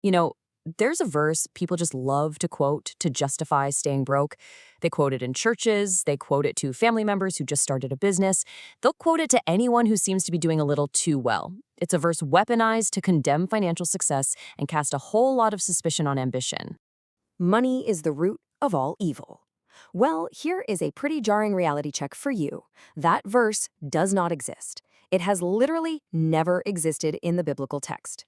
You know, there's a verse people just love to quote to justify staying broke. They quote it in churches, they quote it to family members who just started a business. They'll quote it to anyone who seems to be doing a little too well. It's a verse weaponized to condemn financial success and cast a whole lot of suspicion on ambition. Money is the root of all evil. Well, here is a pretty jarring reality check for you. That verse does not exist. It has literally never existed in the biblical text.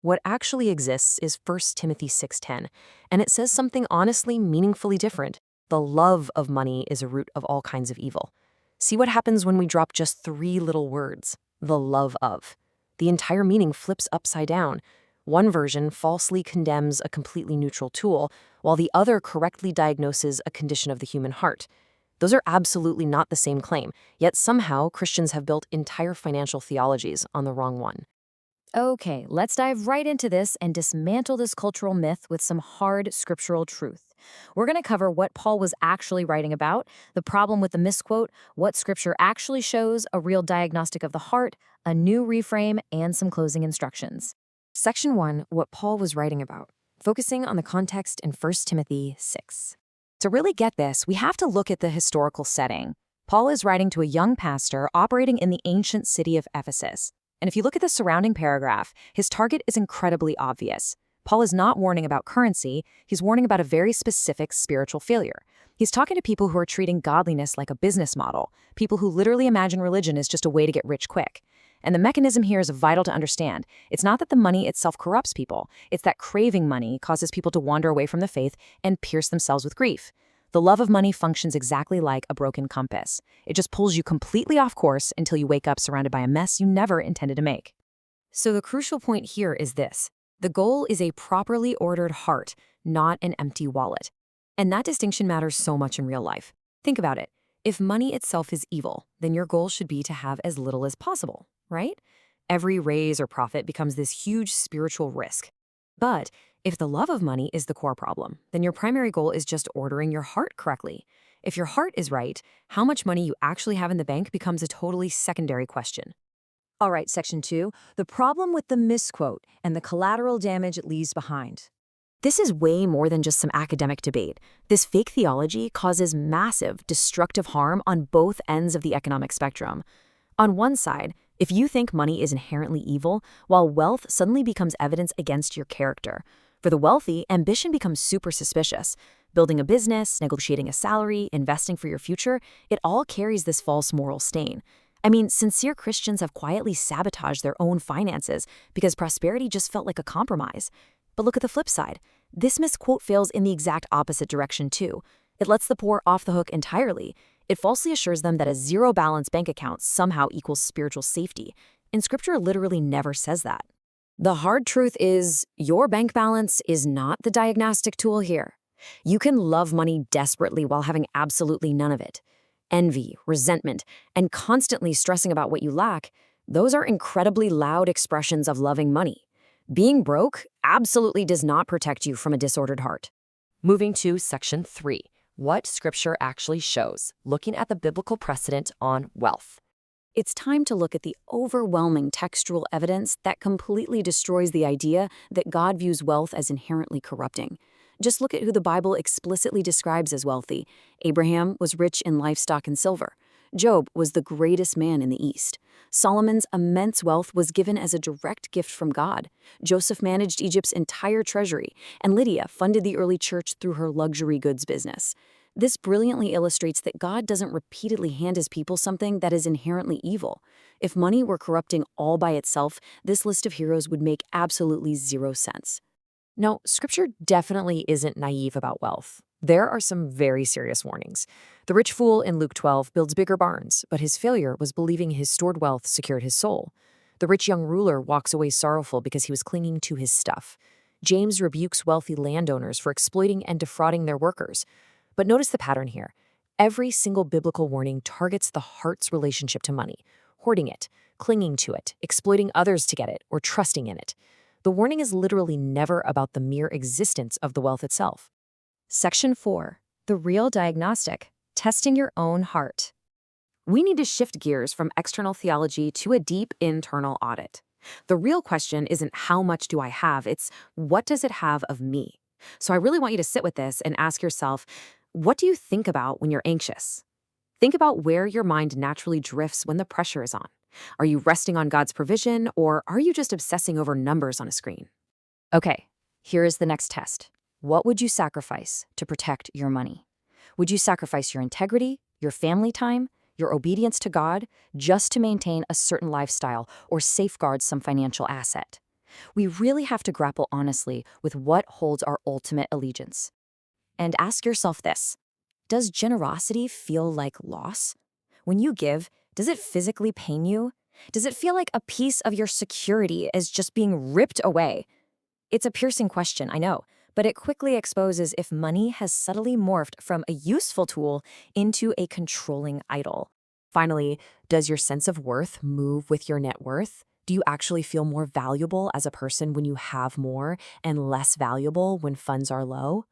What actually exists is 1 Timothy 6:10, and it says something honestly meaningfully different. The love of money is a root of all kinds of evil. See what happens when we drop just three little words, the love of. The entire meaning flips upside down. One version falsely condemns a completely neutral tool, while the other correctly diagnoses a condition of the human heart. Those are absolutely not the same claim, yet somehow Christians have built entire financial theologies on the wrong one. Okay, let's dive right into this and dismantle this cultural myth with some hard scriptural truth. We're going to cover what Paul was actually writing about, the problem with the misquote, what scripture actually shows, a real diagnostic of the heart, a new reframe, and some closing instructions. Section 1, what Paul was writing about, focusing on the context in 1 Timothy 6. To really get this, we have to look at the historical setting. Paul is writing to a young pastor operating in the ancient city of Ephesus. And if you look at the surrounding paragraph, his target is incredibly obvious. Paul is not warning about currency, he's warning about a very specific spiritual failure. He's talking to people who are treating godliness like a business model, people who literally imagine religion is just a way to get rich quick. And the mechanism here is vital to understand. It's not that the money itself corrupts people, it's that craving money causes people to wander away from the faith and pierce themselves with grief. The love of money functions exactly like a broken compass. It just pulls you completely off course until you wake up surrounded by a mess you never intended to make. So the crucial point here is this. The goal is a properly ordered heart, not an empty wallet. And that distinction matters so much in real life. Think about it. If money itself is evil, then your goal should be to have as little as possible, right? Every raise or profit becomes this huge spiritual risk. But if the love of money is the core problem, then your primary goal is just ordering your heart correctly. If your heart is right, how much money you actually have in the bank becomes a totally secondary question. All right, section 2, the problem with the misquote and the collateral damage it leaves behind. This is way more than just some academic debate. This fake theology causes massive, destructive harm on both ends of the economic spectrum. On one side, if you think money is inherently evil, while wealth suddenly becomes evidence against your character. For the wealthy, ambition becomes super suspicious. Building a business, negotiating a salary, investing for your future, it all carries this false moral stain. I mean, sincere Christians have quietly sabotaged their own finances because prosperity just felt like a compromise. But look at the flip side. This misquote fails in the exact opposite direction too. It lets the poor off the hook entirely. It falsely assures them that a zero-balance bank account somehow equals spiritual safety, and Scripture literally never says that. The hard truth is, your bank balance is not the diagnostic tool here. You can love money desperately while having absolutely none of it. Envy, resentment, and constantly stressing about what you lack, those are incredibly loud expressions of loving money. Being broke absolutely does not protect you from a disordered heart. Moving to section 3, what scripture actually shows, looking at the biblical precedent on wealth. It's time to look at the overwhelming textual evidence that completely destroys the idea that God views wealth as inherently corrupting. Just look at who the Bible explicitly describes as wealthy. Abraham was rich in livestock and silver. Job was the greatest man in the East. Solomon's immense wealth was given as a direct gift from God. Joseph managed Egypt's entire treasury, and Lydia funded the early church through her luxury goods business. This brilliantly illustrates that God doesn't repeatedly hand his people something that is inherently evil. If money were corrupting all by itself, this list of heroes would make absolutely zero sense. No, scripture definitely isn't naive about wealth. There are some very serious warnings. The rich fool in Luke 12 builds bigger barns, but his failure was believing his stored wealth secured his soul. The rich young ruler walks away sorrowful because he was clinging to his stuff. James rebukes wealthy landowners for exploiting and defrauding their workers. But notice the pattern here. Every single biblical warning targets the heart's relationship to money, hoarding it, clinging to it, exploiting others to get it, or trusting in it. The warning is literally never about the mere existence of the wealth itself. Section 4. The real diagnostic. Testing your own heart. We need to shift gears from external theology to a deep internal audit. The real question isn't how much do I have, it's what does it have of me? So I really want you to sit with this and ask yourself, what do you think about when you're anxious? Think about where your mind naturally drifts when the pressure is on. Are you resting on God's provision, or are you just obsessing over numbers on a screen? Okay, here is the next test. What would you sacrifice to protect your money? Would you sacrifice your integrity, your family time, your obedience to God, just to maintain a certain lifestyle or safeguard some financial asset? We really have to grapple honestly with what holds our ultimate allegiance. And ask yourself this: does generosity feel like loss? When you give, does it physically pain you? Does it feel like a piece of your security is just being ripped away? It's a piercing question, I know, but it quickly exposes if money has subtly morphed from a useful tool into a controlling idol. Finally, does your sense of worth move with your net worth? Do you actually feel more valuable as a person when you have more and less valuable when funds are low?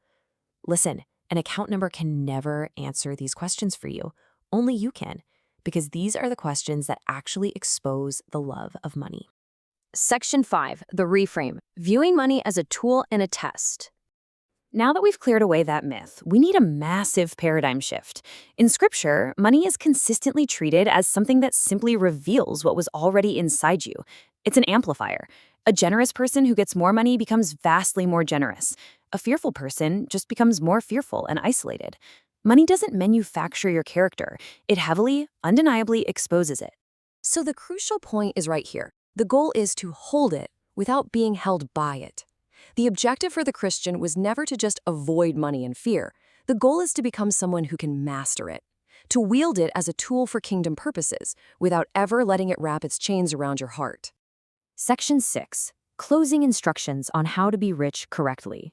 Listen, an account number can never answer these questions for you. Only you can, because these are the questions that actually expose the love of money. Section 5, the reframe, viewing money as a tool and a test. Now that we've cleared away that myth, we need a massive paradigm shift. In Scripture, money is consistently treated as something that simply reveals what was already inside you. It's an amplifier. A generous person who gets more money becomes vastly more generous. A fearful person just becomes more fearful and isolated. Money doesn't manufacture your character. It heavily, undeniably exposes it. So the crucial point is right here. The goal is to hold it without being held by it. The objective for the Christian was never to just avoid money and fear. The goal is to become someone who can master it, to wield it as a tool for kingdom purposes without ever letting it wrap its chains around your heart. Section 6, closing instructions on how to be rich correctly.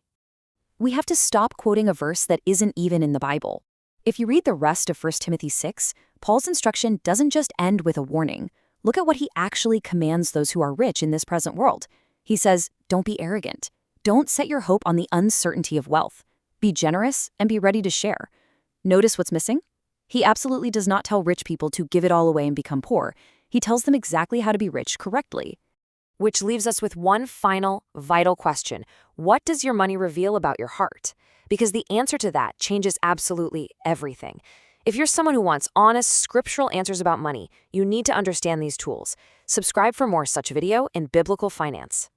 We have to stop quoting a verse that isn't even in the Bible. If you read the rest of 1 Timothy 6, Paul's instruction doesn't just end with a warning. Look at what he actually commands those who are rich in this present world. He says, don't be arrogant. Don't set your hope on the uncertainty of wealth. Be generous and be ready to share. Notice what's missing? He absolutely does not tell rich people to give it all away and become poor. He tells them exactly how to be rich correctly. Which leaves us with one final, vital question. What does your money reveal about your heart? Because the answer to that changes absolutely everything. If you're someone who wants honest, scriptural answers about money, you need to understand these tools. Subscribe for more such video in biblical finance.